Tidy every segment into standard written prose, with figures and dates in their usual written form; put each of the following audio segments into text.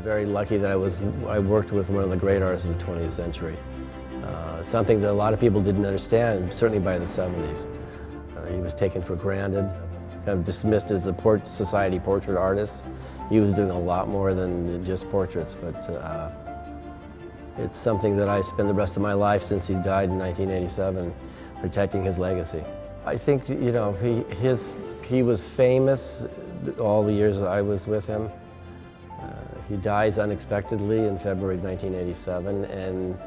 very lucky that I worked with one of the great artists of the 20th century. Something that a lot of people didn't understand, certainly by the 70s. He was taken for granted, kind of dismissed as a society portrait artist. He was doing a lot more than just portraits, but it's something that I spend the rest of my life since he died in 1987, protecting his legacy. I think, you know, he was famous all the years that I was with him. He dies unexpectedly in February of 1987 and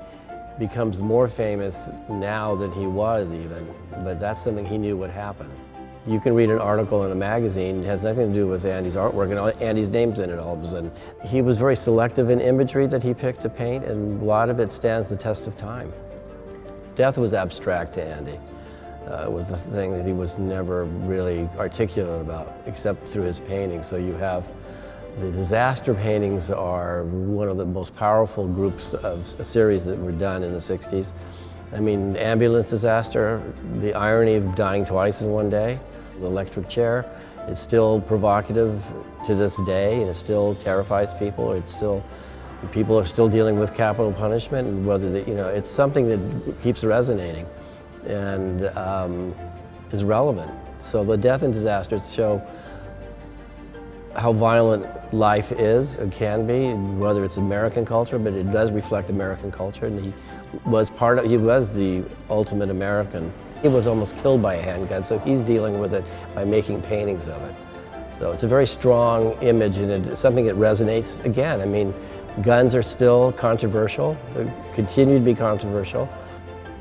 becomes more famous now than he was even, but that's something he knew would happen. You can read an article in a magazine, it has nothing to do with Andy's artwork, and Andy's name's in it all of a sudden. He was very selective in imagery that he picked to paint, and a lot of it stands the test of time. Death was abstract to Andy. It was the thing that he was never really articulate about, except through his paintings. So you have the disaster paintings are one of the most powerful groups of a series that were done in the 60s. I mean, ambulance disaster, the irony of dying twice in one day. The electric chair is still provocative to this day, and it still terrifies people. People are still dealing with capital punishment, and whether it's something that keeps resonating and is relevant. So the death and disasters show how violent life is and can be, whether it's American culture, but it does reflect American culture, and he was the ultimate American. He was almost killed by a handgun, so he's dealing with it by making paintings of it. So it's a very strong image, and it's something that resonates. Again, I mean, guns are still controversial, they continue to be controversial.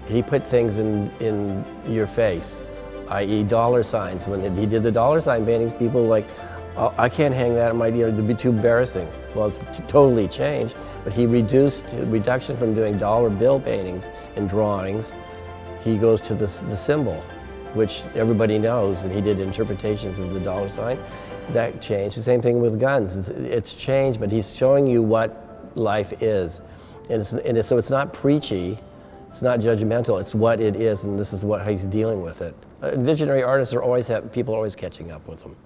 He put things in your face, i.e. dollar signs. When he did the dollar sign paintings, people were like, oh, I can't hang that, it'd be too embarrassing. Well, it's totally changed, but he reduction from doing dollar bill paintings and drawings. He goes to the symbol, which everybody knows, and he did interpretations of the dollar sign. That changed. The same thing with guns. It's changed, but he's showing you what life is. So it's not preachy, it's not judgmental, it's what it is, and this is how he's dealing with it. Visionary artists people are always catching up with them.